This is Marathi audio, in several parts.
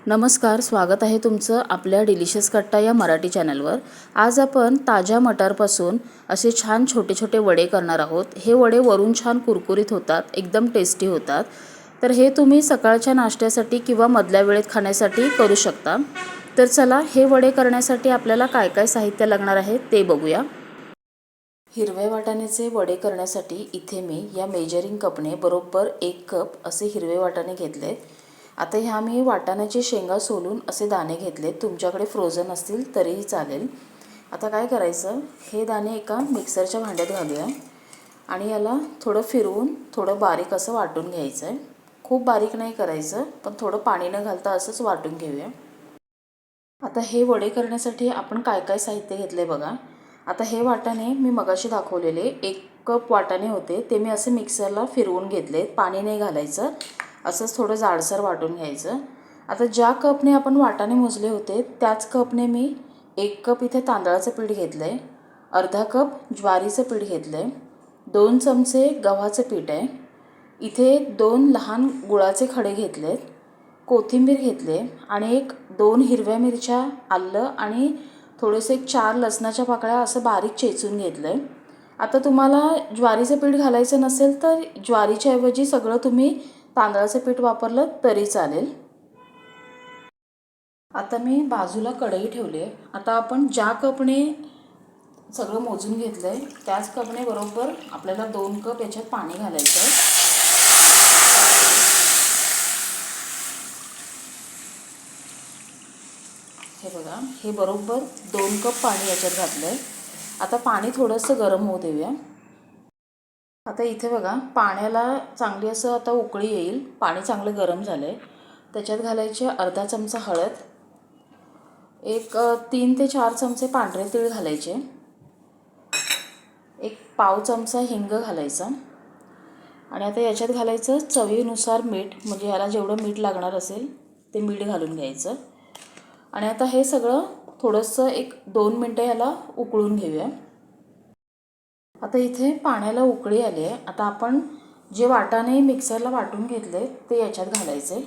नमस्कार, स्वागत आहे तुमचं आपल्या डिलिशियस कट्टा या मराठी चॅनलवर। आज आपण ताज्या मटारपासून असे छान छोटे छोटे वडे करणार आहोत। हे वडे वरून छान कुरकुरीत होतात, एकदम टेस्टी होतात। तर हे तुम्ही सकाळच्या नाश्त्यासाठी किंवा मधल्या वेळेत खाण्यासाठी करू शकता। तर चला, हे वडे करण्यासाठी आपल्याला काय काय साहित्य लागणार आहे ते बघूया। हिरव्या वाटाण्याचे वडे करण्यासाठी इथे मी या मेजरिंग कपने बरोबर 1 कप असे हिरवे वाटाणे घेतले। आता ह्या मी वाटाण्याची शेंगा सोलून असे दाणे घेतले। तुमच्याकडे फ्रोझन असतील तरीही चालेल। आता काय करायचं, हे दाणे एका मिक्सरच्या भांड्यात घालूया आणि याला थोडं फिरवून थोडं बारीक असं वाटून घ्यायचं आहे। खूप बारीक नाही करायचं, पण थोडं पाणी न घालता असंच वाटून घेऊया। आता हे वडे करण्यासाठी आपण काय काय साहित्य घेतले बघा। आता हे वाटाणे मी मगाशी दाखवलेले 1 कप वाटाणे होते, ते मी असे मिक्सरला फिरवून घेतले। पाणी नाही घालायचं, असंच थोडं जाडसर वाटून घ्यायचं। आता ज्या कपने आपण वाटाणे मोजले होते त्याच कपने मी 1 कप इथे तांदळाचं पीठ घेतलं आहे, अर्धा कप ज्वारीचं पीठ घेतलं आहे, 2 चमचे गव्हाचं पीठ आहे, इथे 2 लहान गुळाचे खडे घेतलेत, कोथिंबीर घेतले आणि 2 हिरव्या मिरच्या, आलं आणि थोडेसे 4 लसणाच्या पाकळ्या असं बारीक चेचून घेतलं आहे। आता तुम्हाला ज्वारीचं पीठ घालायचं नसेल तर ज्वारीच्या ऐवजी सगळं तुम्ही तांदळाचं पीठ वापरलं तरी चालेल। आता मी बाजूला कढई ठेवली आहे। आता आपण ज्या कपने सगळं मोजून घेतलं आहे त्याच कपने बरोबर आपल्याला 2 कप याच्यात पाणी घालायचं आहे। हे बघा, हे बरोबर 2 कप पाणी याच्यात घातलं आहे। आता पाणी थोडंसं गरम होऊ देऊया। आता इथे बघा, पाण्याला चांगली असं आता उकळी येईल, पाणी चांगलं गरम झालं आहे। त्याच्यात घालायचे अर्धा चमचा हळद, 3 ते 4 चमचे पांढरे तीळ घालायचे, 1 पाव चमचा हिंग घालायचा आणि आता याच्यात घालायचं चवीनुसार मीठ, म्हणजे याला जेवढं मीठ लागणार असेल ते मीठ घालून घ्यायचं। आणि आता हे सगळं थोडंसं 2 मिनटं याला उकळून घेऊया। आता इथे पाण्याला उकळी आली आहे। आता आपण जे वाटाणे मिक्सरला वाटून घेतले ते याच्यात घालायचे।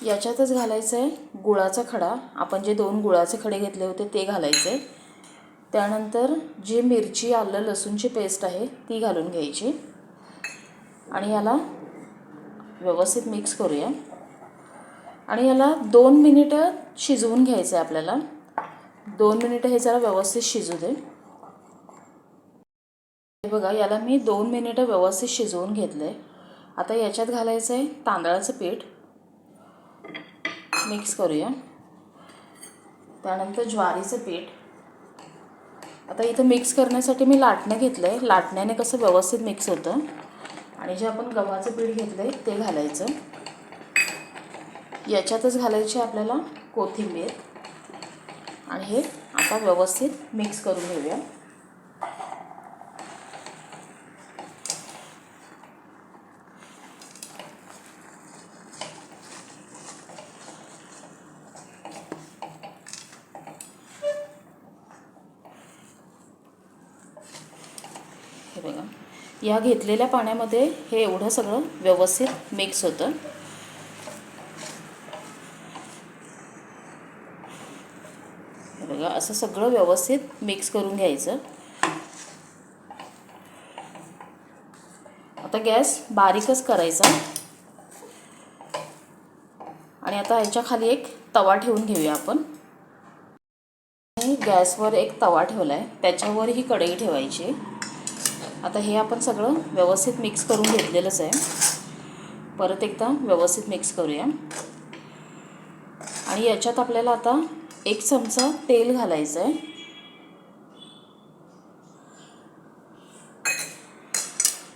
याच्यातच घालायचं आहे गुळाचा खडा, आपण जे 2 गुळाचे खडे घेतले होते ते घालायचे। त्यानंतर जी मिरची, आलं, लसूणची पेस्ट आहे ती घालून घ्यायची आणि याला व्यवस्थित मिक्स करूया आणि याला 2 मिनिटं शिजवून घ्यायचं आहे आपल्याला। 2 मिनिटं हे जरा व्यवस्थित शिजू दे। हे बघा, याला मी 2 मिनिटं व्यवस्थित शिजवून घेतलं आहे। आता याच्यात घालायचं आहे तांदळाचं पीठ, मिक्स करूया। त्यानंतर ज्वारीचं पीठ। आता इथं मिक्स करण्यासाठी मी लाटणं घेतलं आहे, लाटण्याने कसं व्यवस्थित मिक्स होतं। आणि जे आपण गव्हाचं पीठ घेतलं आहे ते घालायचं। याच्यातच घालायची आपल्याला कोथिंबीर आणि हे आता व्यवस्थित मिक्स करून घेऊया। हे बघा, या घेतलेल्या पाण्यामध्ये हे एवढं सगळं व्यवस्थित मिक्स होतं। हे बघा, असं सगळं व्यवस्थित मिक्स करून घ्यायचं। आता गॅस बारीकच करायचा आणि आता याच्या खाली एक तवा ठेवून घेऊया आपण। गॅसवर एक तवा ठेवला आहे, त्याच्यावर ही कढई ठेवायची। आता हे आपण सगळं व्यवस्थित मिक्स करून घेतलेलंच आहे। परत एकदा व्यवस्थित मिक्स करूया आणि याच्यात आपल्याला आता 1 चमचा तेल घालायचं आहे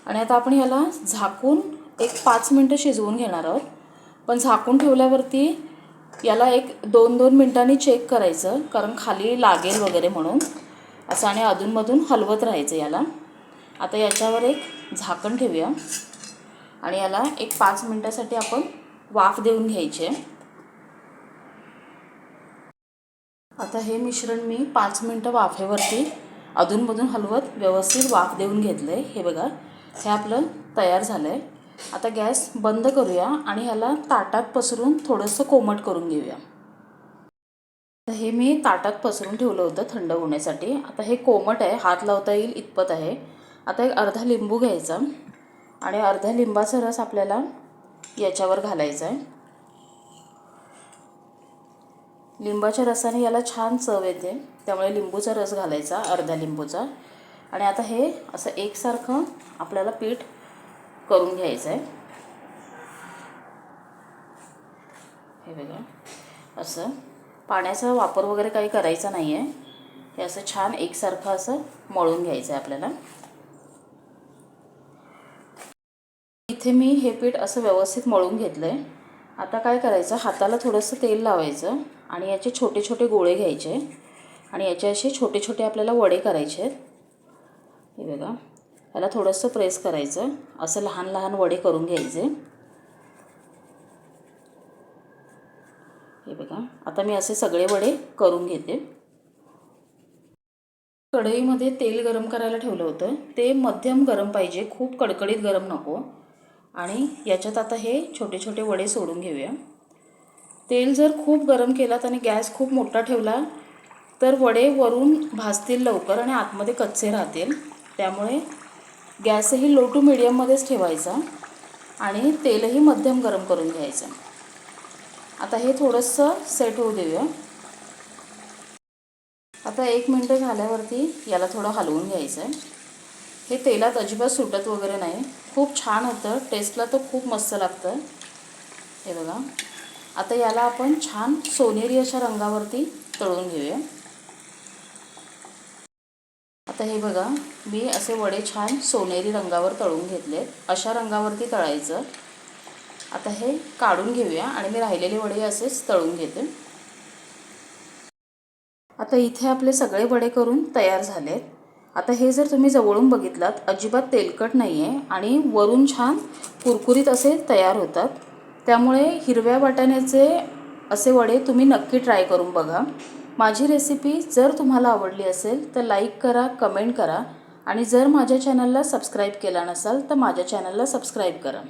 आणि आता आपण याला झाकून 5 मिनिटं शिजवून घेणार आहोत। पण झाकून ठेवल्यावरती याला 2-2 मिनिटांनी चेक करायचं, कारण खाली लागेल वगैरे म्हणून असं, आणि अधूनमधून हलवत राहायचं याला। आता याच्यावर एक झाकण ठेवूया आणि याला 5 मिनिटासाठी आपण वाफ देऊन घ्यायची आहे। आता हे मिश्रण मी 5 मिनिटं वाफेवरती अधूनमधून हलवत व्यवस्थित वाफ देऊन घेतलं आहे। हे बघा, हे आपलं तयार झालं आहे। आता गॅस बंद करूया आणि ह्याला ताटात पसरून थोडंसं कोमट करून घेऊया. तर हे मी ताटात पसरून ठेवलं होतं थंड होण्यासाठी. आता हे कोमट आहे, हात लावता येईल इतपत आहे. आता एक अर्धा लिंबू घ्यायचा आणि अर्ध्या लिंबाचा रस आपल्याला याच्यावर घालायचा आहे. लिंबाच्या रसाने याला छान चव येते, त्यामुळे लिंबूचा रस घालायचा, अर्धा लिंबूचा. आणि आता हे असं एकसारखं आपल्याला पीठ करून घ्यायचं आहे. हे बघा, असं पाण्याचा वापर वगैरे काही करायचा नाही आहे. हे असं छान एकसारखं असं मळून घ्यायचं आहे आपल्याला. इथे मी हे पीठ असं व्यवस्थित मळून घेतलं आहे. आता काय करायचं, हाताला थोडंसं तेल लावायचं आणि याचे छोटे छोटे गोळे घ्यायचे आणि याचे असे छोटे छोटे आपल्याला वडे करायचे आहेत. हे बघा, याला थोडंसं प्रेस करायचं, असं लहान लहान वडे करून घ्यायचे. हे बघा, आता मी असे सगळे वडे करून घेते. कढईमध्ये तेल गरम करायला ठेवलं होतं, ते मध्यम गरम पाहिजे, खूप कडकडीत गरम नको. आणि याच्यात आता हे छोटे छोटे वडे सोडून घेऊया. तेल जर खूप गरम केलात आणि गॅस खूप मोठा ठेवला तर वडे वरून भाजतील लवकर आणि आतमध्ये कच्चे राहतील. त्यामुळे गॅसही लो टू मीडियममध्येच ठेवायचा आणि तेलही मध्यम गरम करून घ्यायचं. आता हे थोडंसं सेट होऊ देऊया. आता 1 मिनिट झाल्यावरती याला थोडं हलवून घ्यायचं आहे. हे तेलात अजिबात सुटत वगैरे नाही, खूप छान होतं, टेस्टला तर खूप मस्त लागतं. हे बघा, आता याला आपण छान सोनेरी अशा रंगावरती तळून घेऊया. आता हे बघा, मी असे वडे छान सोनेरी रंगावर तळून घेतले. अशा रंगावरती तळायचं. आता हे काढून घेऊया आणि मी राहिलेले वडे असेच तळून घेते. आता इथे आपले सगळे वडे करून तयार झालेत. आता हे जर तुम्ही जवळून बघितलात, अजिबात तेलकट नाही आहे आणि वरून छान कुरकुरीत असे तयार होतात. त्यामुळे हिरव्या वाटाण्याचे असे वडे तुम्ही नक्की ट्राय करून बघा. माझी रेसिपी जर तुम्हाला आवडली असेल तर लाईक करा, कमेंट करा आणि जर माझ्या चॅनलला सबस्क्राईब केला नसाल तर माझ्या चॅनलला सबस्क्राईब करा.